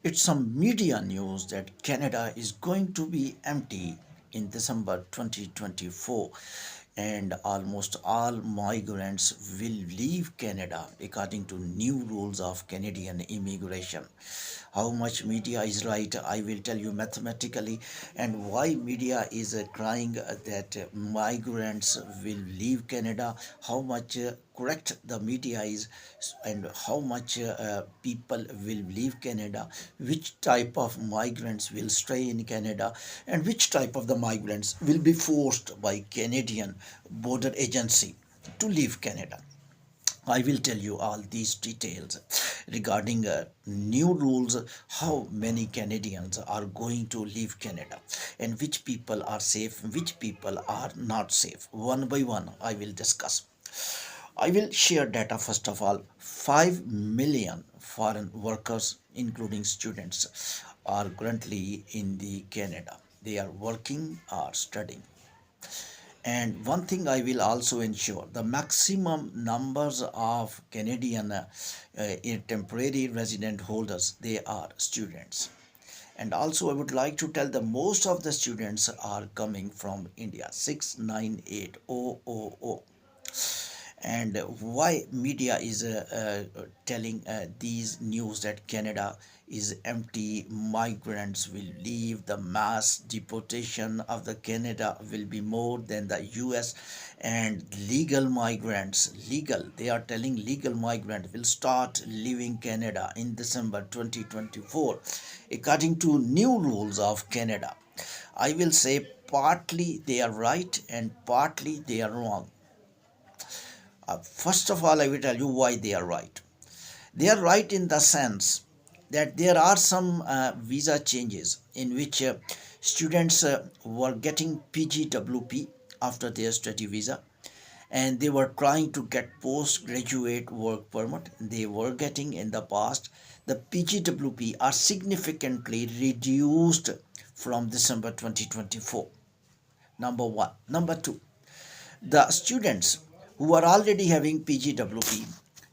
It's some media news that Canada is going to be empty in December 2024 and almost all migrants will leave Canada according to new rules of Canadian immigration. How much media is right, I will tell you mathematically, and why media is crying that migrants will leave Canada, how much correct the media is, and how much people will leave Canada, which type of migrants will stay in Canada, and which type of the migrants will be forced by Canadian border agency to leave Canada. I will tell you all these details regarding new rules, how many Canadians are going to leave Canada, and which people are safe, which people are not safe. One by one, I will discuss. I will share data first of all. 5 million foreign workers, including students, are currently in the Canada. They are working or studying. And one thing I will also ensure the maximum numbers of Canadian temporary resident holders, they are students. And also, I would like to tell the most of the students are coming from India, 698,000. And why media is telling these news that Canada is empty, migrants will leave, the mass deportation of the Canada will be more than the US, and legal migrants, legal, they are telling legal migrant will start leaving Canada in December 2024 according to new rules of Canada. I will say partly they are right and partly they are wrong. First of all, I will tell you why they are right. They are right in the sense that there are some visa changes in which students were getting PGWP after their study visa, and they were trying to get postgraduate work permit. They were getting in the past. The PGWP are significantly reduced from December 2024. Number one. Number two, the students who are already having PGWP,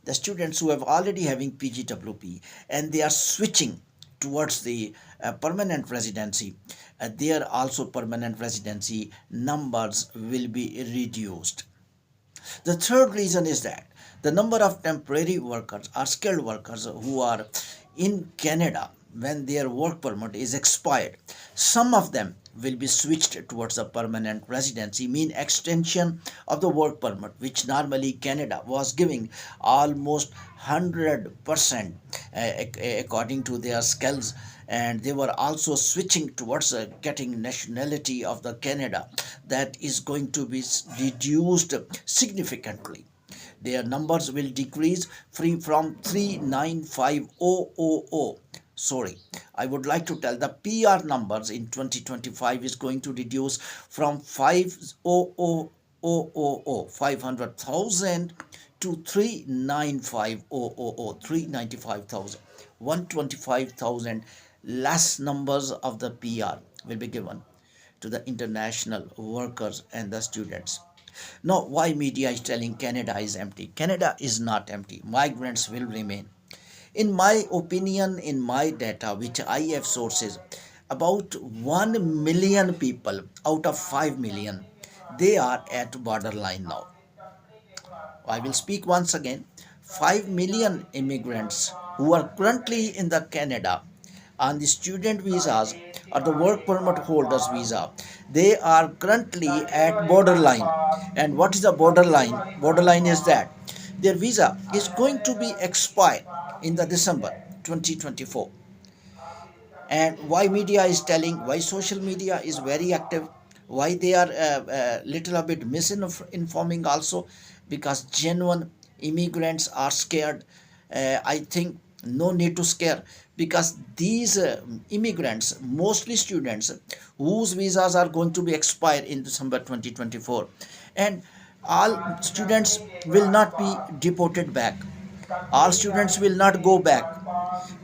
the students who have already having PGWP and they are switching towards the permanent residency, their also permanent residency numbers will be reduced. The third reason is that the number of temporary workers or skilled workers who are in Canada when their work permit is expired, some of them will be switched towards a permanent residency, mean extension of the work permit, which normally Canada was giving almost 100% according to their skills, and they were also switching towards getting nationality of the Canada, that is going to be reduced significantly. Their numbers will decrease free from 395,000. Sorry, I would like to tell the PR numbers in 2025 is going to reduce from 500,000 to 395,000, 125,000 less numbers of the PR will be given to the international workers and the students. Now, why media is telling Canada is empty? Canada is not empty. Migrants will remain. In my opinion, in my data, which I have sources, about 1 million people out of 5 million, they are at borderline now. I will speak once again. 5 million immigrants who are currently in the Canada on the student visas or the work permit holders visa, they are currently at borderline. And what is the borderline? Borderline is that their visa is going to be expired in the December 2024. And why media is telling, why social media is very active, why they are little a bit misinforming also, because genuine immigrants are scared. I think no need to scare, because these immigrants, mostly students whose visas are going to be expired in December 2024, and all students will not be deported back, all students will not go back,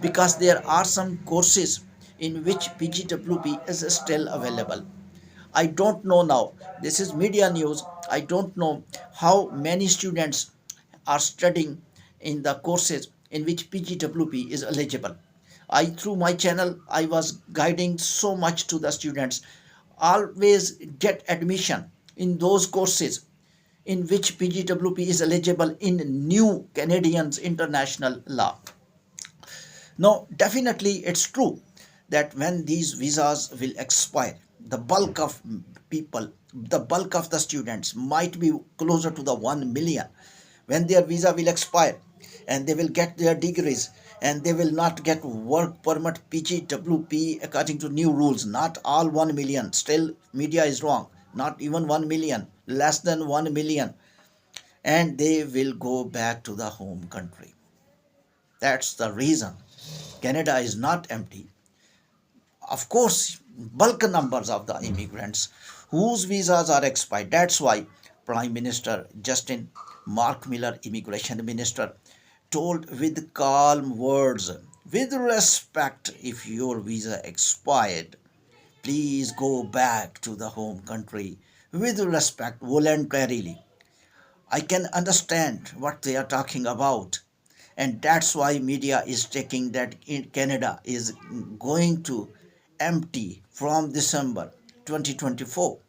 because there are some courses in which PGWP is still available. I don't know now. This is media news. I don't know how many students are studying in the courses in which PGWP is eligible. I, through my channel, I was guiding so much to the students. Always get admission in those courses in which PGWP is eligible in new Canadians international law. Now, definitely it's true that when these visas will expire, the bulk of people, the bulk of the students might be closer to the 1 million. When their visa will expire and they will get their degrees and they will not get work permit PGWP according to new rules, not all 1 million, still media is wrong, not even 1 million, less than 1 million, and they will go back to the home country. That's the reason Canada is not empty. Of course, bulk numbers of the immigrants whose visas are expired. That's why Prime Minister Justin Mark Miller, Immigration Minister, told with calm words, with respect, if your visa expired, please go back to the home country with respect, voluntarily. I can understand what they are talking about, and that's why media is taking that in Canada is going to empty from December 2024.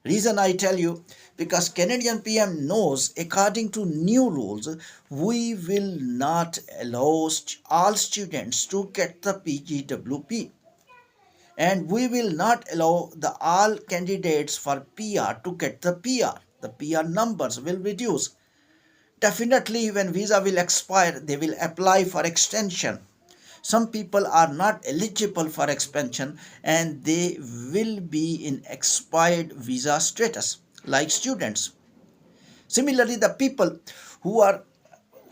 Reason I tell you, because Canadian PM knows according to new rules we will not allow all students to get the PGWP, and we will not allow the all candidates for PR to get the PR. The PR numbers will reduce. Definitely, when visa will expire, they will apply for extension. Some people are not eligible for expansion and they will be in expired visa status, like students. Similarly, the people who are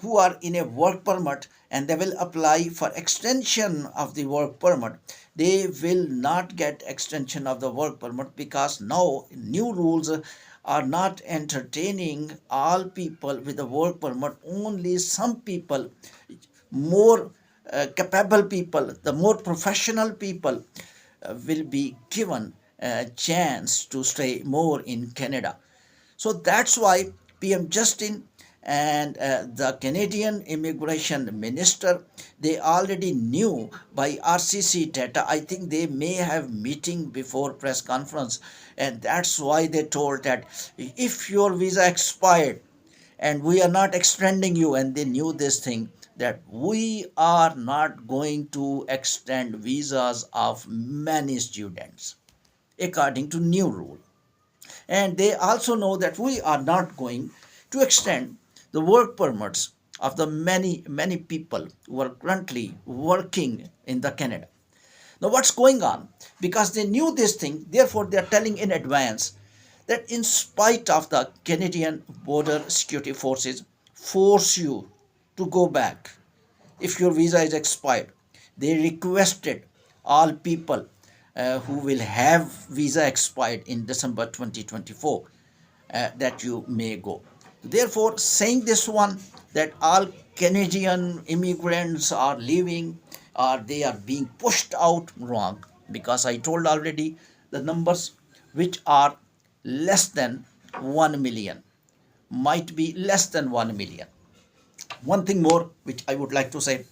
who are in a work permit and they will apply for extension of the work permit, they will not get extension of the work permit because now new rules are not entertaining all people with a work permit. Only some people, more capable people, the more professional people will be given a chance to stay more in Canada. So that's why PM Justin and the Canadian Immigration Minister, they already knew by RCC data. I think they may have meeting before press conference, and that's why they told that if your visa expired and we are not extending you, and they knew this thing, that we are not going to extend visas of many students according to new rule. And they also know that we are not going to extend the work permits of the many people who are currently working in the Canada. Now what's going on? Because they knew this thing, therefore they are telling in advance that in spite of the Canadian border security forces force you to go back if your visa is expired, they requested all people who will have visa expired in December 2024 that you may go. Therefore, saying this one, that all Canadian immigrants are leaving or they are being pushed out, wrong, because I told already the numbers which are less than 1 million, might be less than 1 million. One thing more which I would like to say,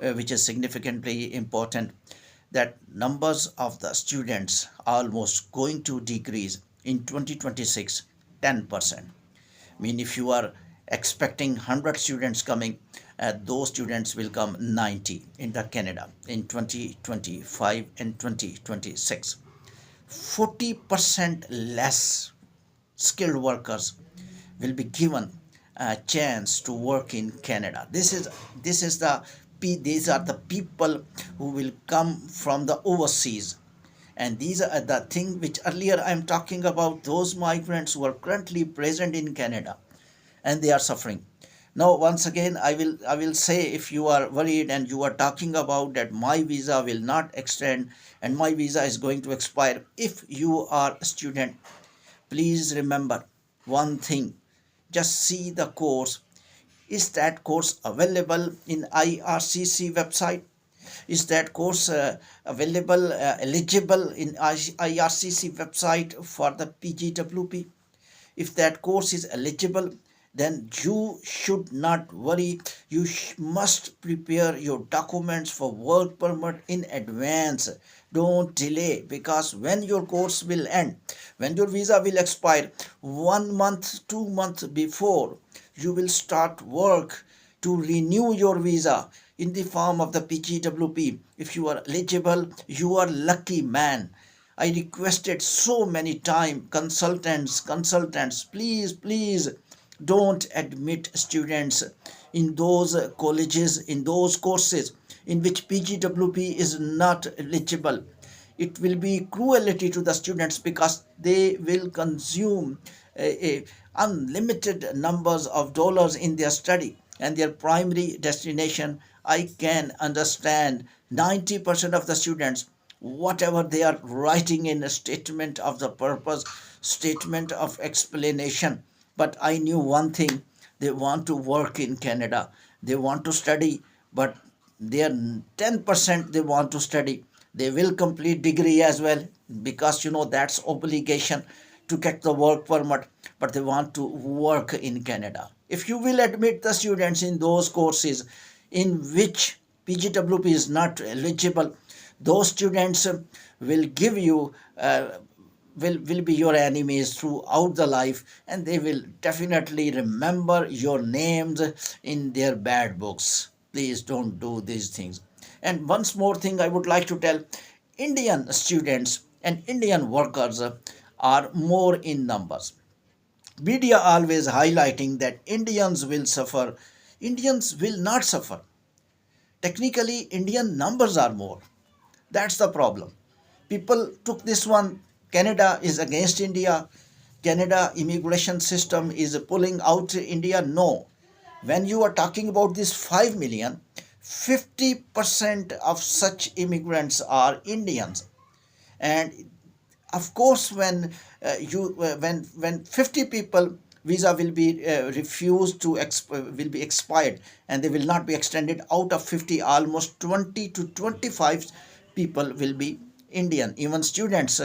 which is significantly important, that numbers of the students almost going to decrease in 2026 10%. I mean, if you are expecting 100 students coming, those students will come 90 in the Canada in 2025 and 2026. 40% less skilled workers will be given a chance to work in Canada. This is the these are the people who will come from the overseas, and these are the thing which earlier I'm talking about, those migrants who are currently present in Canada and they are suffering. Now once again I will say, if you are worried and you are talking about that my visa will not extend and my visa is going to expire, if you are a student, please remember one thing, just see the course. Is that course available in IRCC website? Is that course available, eligible in IRCC website for the PGWP? If that course is eligible, then you should not worry. You must prepare your documents for work permit in advance. Don't delay, because when your course will end, when your visa will expire, 1 month, 2 months before, you will start work to renew your visa in the form of the PGWP. If you are eligible, you are lucky man. I requested so many times, consultants, please don't admit students in those colleges, in those courses in which PGWP is not eligible. It will be cruelty to the students, because they will consume a unlimited numbers of dollars in their study and their primary destination. I can understand 90% of the students, whatever they are writing in a statement of the purpose, statement of explanation. But I knew one thing: they want to work in Canada, they want to study, but they are 10% they want to study. They will complete degree as well, because that's obligation to get the work permit, but they want to work in Canada. If you will admit the students in those courses in which PGWP is not eligible, those students will give you will be your enemies throughout the life, and they will definitely remember your names in their bad books. Please don't do these things. And once more thing I would like to tell: Indian students and Indian workers are more in numbers. Media always highlighting that Indians will suffer. Indians will not suffer. Technically, Indian numbers are more. That's the problem. People took this one: Canada is against India. Canada immigration system is pulling out India. No. When you are talking about this 5 million, 50% of such immigrants are Indians. And of course, when 50 people visa will be refused to will be expired, and they will not be extended. Out of 50, almost 20 to 25 people will be Indian. Even students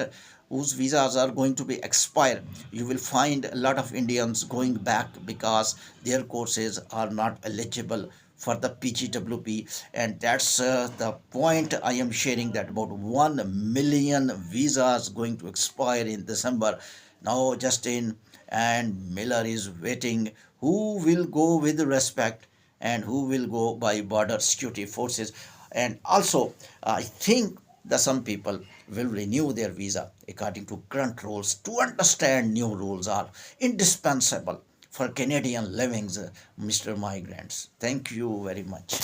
whose visas are going to be expired, you will find a lot of Indians going back because their courses are not eligible for the PGWP. And that's the point I am sharing, that about 1 million visas going to expire in December. Now Justin and Miller is waiting who will go with respect and who will go by border security forces. And also, I think that some people will renew their visa according to current rules. To understand new rules are indispensable for Canadian livings, Mr. Migrants. Thank you very much.